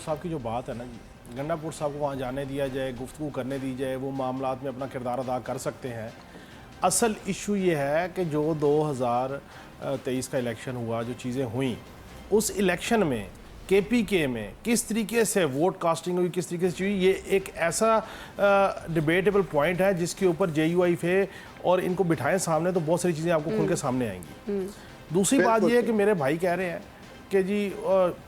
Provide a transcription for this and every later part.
साहब की जो बात है ना जी, गंडापुर साहब को वहाँ जाने दिया जाए, गुफ्तगू करने दी जाए, वो मामलात में अपना किरदार अदा कर सकते हैं। असल इशू ये है कि जो 2023 का इलेक्शन हुआ, जो चीज़ें हुई उस इलेक्शन में केपीके में किस तरीके से वोट कास्टिंग हुई, किस तरीके से हुई, ये एक ऐसा डिबेटेबल पॉइंट है जिसके ऊपर JUI थे और इनको बिठाएं सामने तो बहुत सारी चीज़ें आपको खुल के सामने आएंगी। दूसरी बात ये है कि मेरे भाई कह रहे हैं कि जी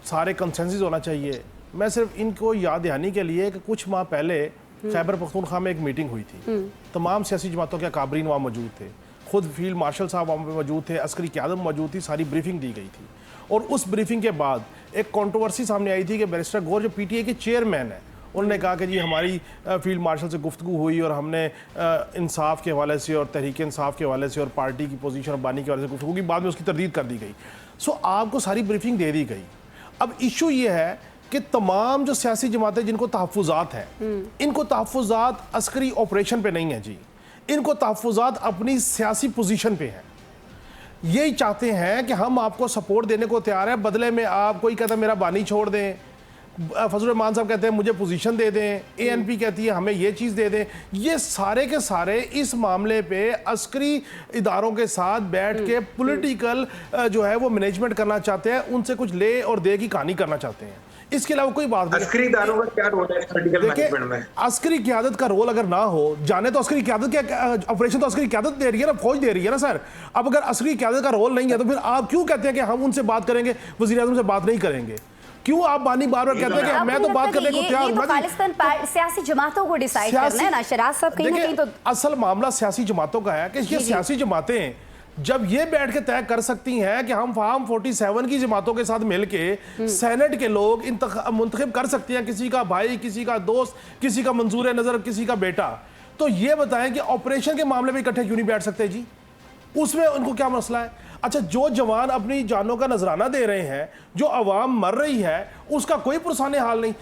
सारे कंसेंसस होना चाहिए। मैं सिर्फ इनको याद दहानी के लिए कि कुछ माह पहले खैबर पख्तूनख्वा में एक मीटिंग हुई थी, तमाम सियासी जमातों के अकाबरीन वहाँ मौजूद थे, खुद फील्ड मार्शल साहब वहाँ पे मौजूद थे, अस्करी क़यादत मौजूद थी, सारी ब्रीफिंग दी गई थी। और उस ब्रीफिंग के बाद एक कंट्रोवर्सी सामने आई थी कि बैरिस्टर गौर जो PTA के चेयरमैन है, उन्होंने कहा कि जी हमारी फील्ड मार्शल से गुफ्तगू हुई और हमने इंसाफ के हवाले से और तहरीक इंसाफ के हवाले से और पार्टी की पोजीशन और बानी के हवाले से गुफ्तगू की, बाद में उसकी तरदीद कर दी गई। सो आपको सारी ब्रीफिंग दे दी गई। अब इशू ये है कि तमाम जो सियासी जमातें जिनको तहफ़्फ़ुज़ात हैं, इनको तहफ़्फ़ुज़ात अस्करी ऑपरेशन पे नहीं है जी, इनको तहफ़्फ़ुज़ात अपनी सियासी पोजीशन पे हैं। यही चाहते हैं कि हम आपको सपोर्ट देने को तैयार हैं, बदले में आप, कोई कहता है मेरा बानी छोड़ दें, फजल रहमान साहब कहते हैं मुझे पोजीशन दे दें, ANP कहती है हमें ये चीज़ दे दें। ये सारे के सारे इस मामले पे अस्करी इदारों के साथ बैठ के पॉलिटिकल जो है वो मैनेजमेंट करना चाहते हैं, उनसे कुछ ले और दे की कहानी करना चाहते हैं। इसके अलावा कोई बात नहीं। अस्करी इदारों का क्या रोल है पॉलिटिकल मैनेजमेंट में? अस्करी क़यादत का रोल अगर ना हो, जाने तो अस्करी क़यादत के ऑपरेशन तो अस्करी क़यादत दे रही है ना, फौज दे रही है ना सर। अब अगर अस्करी क़यादत का रोल नहीं है तो फिर आप क्यों कहते हैं कि हम उनसे बात करेंगे, वज़ीर-ए-आज़म से बात नहीं करेंगे? क्यों आप बानी बार-बार कहते हैं कि मैं तो बात करने को तैयार हूं? खालिस्तान सियासी जमातों को डिसाइड करना है ना शराज साहब, कहीं ना कहीं तो असल मामला सियासी जमातों का है कि ये सियासी जमातें जब ये बैठ के तय कर सकती हैं कि हम फार्म 47 की जमातों के साथ मिलके सेनेट के लोग मुंतखब कर सकती हैं, किसी का भाई, किसी का दोस्त, किसी का मंजूर नजर, किसी का बेटा, तो ये बताएं कि ऑपरेशन के मामले में इकट्ठे क्यों नहीं बैठ सकते जी? उसमें उनको क्या मसला है? अच्छा, जो जवान अपनी जानों का नजराना दे रहे हैं, जो अवाम मर रही है, उसका कोई पुरसाने हाल नहीं।